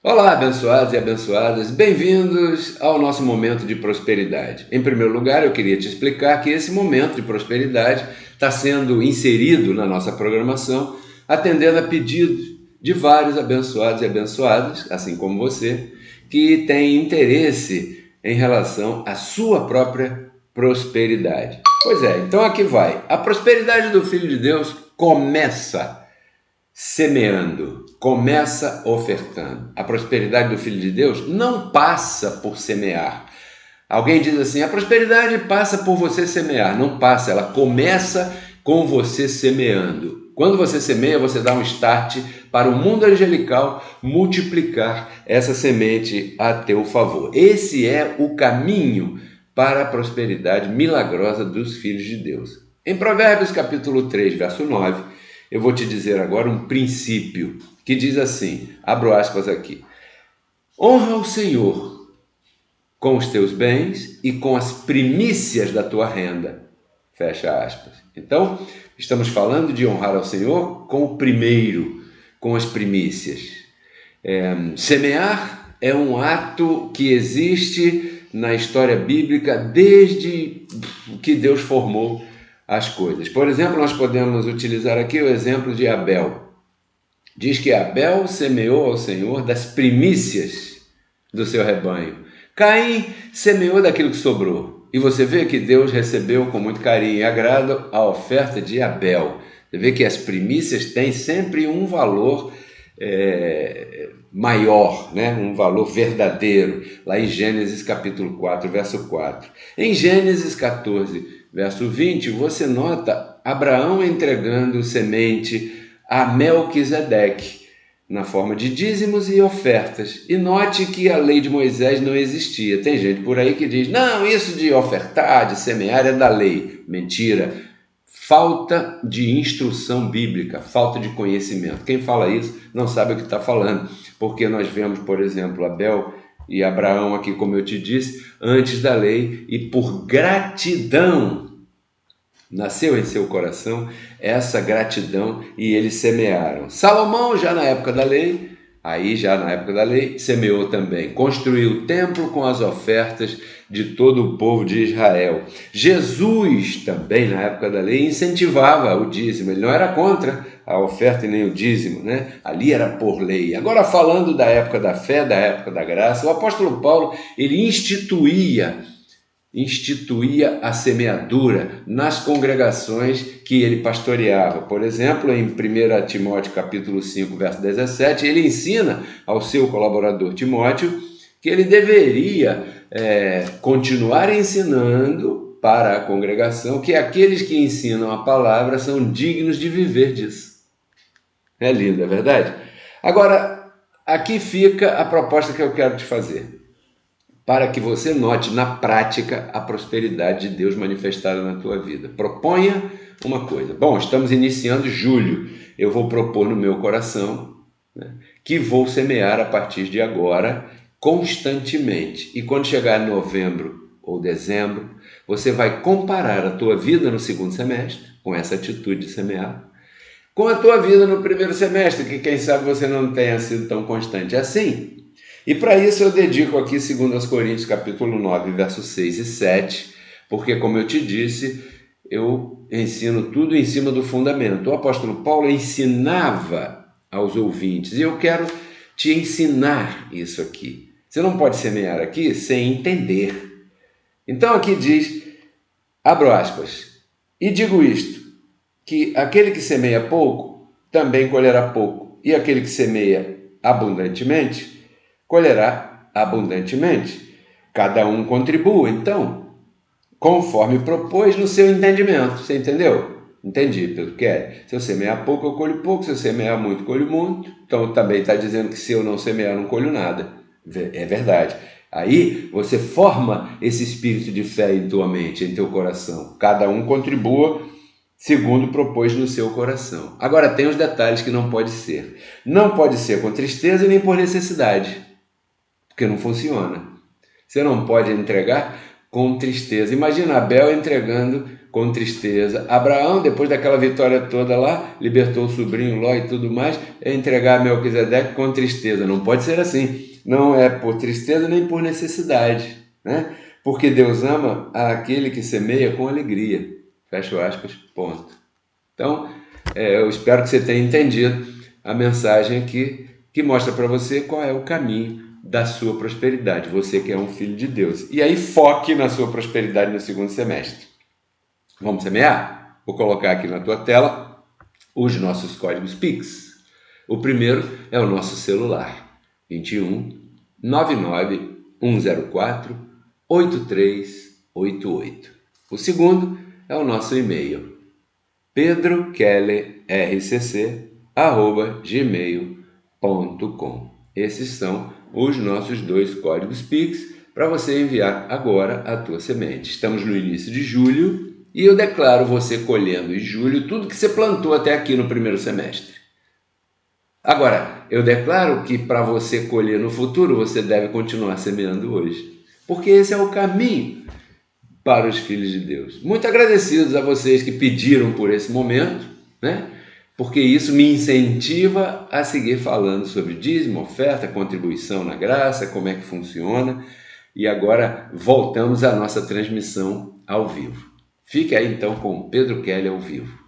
Olá, abençoados e abençoadas, bem-vindos ao nosso momento de prosperidade. Em primeiro lugar, eu queria te explicar que esse momento de prosperidade está sendo inserido na nossa programação, atendendo a pedidos de vários abençoados e abençoadas, assim como você, que têm interesse em relação à sua própria prosperidade. Pois é, então aqui vai. A prosperidade do Filho de Deus começa semeando, começa ofertando. A prosperidade do Filho de Deus não passa por semear. Alguém diz assim: a prosperidade passa por você semear. Não passa, ela começa com você semeando. Quando você semeia, você dá um start para o mundo angelical multiplicar essa semente a teu favor. Esse é o caminho para a prosperidade milagrosa dos filhos de Deus. Em Provérbios capítulo 3, verso 9, eu vou te dizer agora um princípio que diz assim, abro aspas aqui: honra o Senhor com os teus bens e com as primícias da tua renda, fecha aspas. Então, estamos falando de honrar ao Senhor com o primeiro, com as primícias. Semear é um ato que existe na história bíblica desde que Deus formou as coisas. Por exemplo, nós podemos utilizar aqui o exemplo de Abel. Diz que Abel semeou ao Senhor das primícias do seu rebanho. Caim semeou daquilo que sobrou. E você vê que Deus recebeu com muito carinho e agrado a oferta de Abel. Você vê que as primícias têm sempre um valor maior, né? Um valor verdadeiro, lá em Gênesis capítulo 4, verso 4. Em Gênesis 14, verso 20, você nota Abraão entregando semente a Melquisedeque, na forma de dízimos e ofertas. E note que a lei de Moisés não existia. Tem gente por aí que diz, não, isso de ofertar, de semear é da lei. Mentira. Falta de instrução bíblica, falta de conhecimento. Quem fala isso não sabe o que está falando, porque nós vemos, por exemplo, Abel e Abraão aqui, como eu te disse, antes da lei, e por gratidão nasceu em seu coração essa gratidão e eles semearam. Salomão, já na época da lei, semeou também, construiu o templo com as ofertas de todo o povo de Israel. Jesus também, na época da lei, incentivava o dízimo, ele não era contra a oferta e nem o dízimo, né? Ali era por lei. Agora, falando da época da fé, da época da graça, o apóstolo Paulo, ele instituía a semeadura nas congregações que ele pastoreava. Por exemplo, em 1 Timóteo capítulo 5, verso 17, ele ensina ao seu colaborador Timóteo que ele deveria continuar ensinando para a congregação que aqueles que ensinam a palavra são dignos de viver disso. É lindo, é verdade? Agora, aqui fica a proposta que eu quero te fazer, para que você note na prática a prosperidade de Deus manifestada na tua vida. Proponha uma coisa. Bom, estamos iniciando julho. Eu vou propor no meu coração, né, que vou semear a partir de agora constantemente. E quando chegar novembro ou dezembro, você vai comparar a tua vida no segundo semestre, com essa atitude de semear, com a tua vida no primeiro semestre, que quem sabe você não tenha sido tão constante assim. E para isso eu dedico aqui 2 Coríntios capítulo 9, versos 6 e 7, porque, como eu te disse, eu ensino tudo em cima do fundamento. O apóstolo Paulo ensinava aos ouvintes, e eu quero te ensinar isso aqui. Você não pode semear aqui sem entender. Então aqui diz, abro aspas, e digo isto, que aquele que semeia pouco, também colherá pouco, e aquele que semeia abundantemente, colherá abundantemente. Cada um contribua, então, conforme propôs no seu entendimento. Você entendeu? Entendi, Pedro Kelly. Se eu semear pouco, eu colho pouco. Se eu semear muito, colho muito. Então, também está dizendo que se eu não semear, não colho nada. É verdade. Aí, você forma esse espírito de fé em tua mente, em teu coração. Cada um contribua segundo propôs no seu coração. Agora, tem os detalhes que não pode ser. Não pode ser com tristeza e nem por necessidade, porque não funciona. Você não pode entregar com tristeza. Imagina Abel entregando com tristeza. Abraão, depois daquela vitória toda lá, libertou o sobrinho Ló e tudo mais, entregar Melquisedeque com tristeza. Não pode ser assim. Não é por tristeza nem por necessidade, né? Porque Deus ama aquele que semeia com alegria. Fecha aspas, ponto. Então, eu espero que você tenha entendido a mensagem aqui, que mostra para você qual é o caminho da sua prosperidade, você que é um filho de Deus. E aí foque na sua prosperidade no segundo semestre. Vamos semear? Vou colocar aqui na tua tela os nossos códigos Pix. O primeiro é o nosso celular, 21 99 104 8388. O segundo é o nosso e-mail, pedrokellerrcc@gmail.com. Esses são os nossos 2 códigos Pix para você enviar agora a tua semente. Estamos no início de julho e eu declaro você colhendo em julho tudo que você plantou até aqui no primeiro semestre. Agora, eu declaro que para você colher no futuro, você deve continuar semeando hoje, porque esse é o caminho para os filhos de Deus. Muito agradecidos a vocês que pediram por esse momento, né? Porque isso me incentiva a seguir falando sobre dízimo, oferta, contribuição na graça, como é que funciona. E agora voltamos à nossa transmissão ao vivo. Fique aí então com Pedro Keller ao vivo.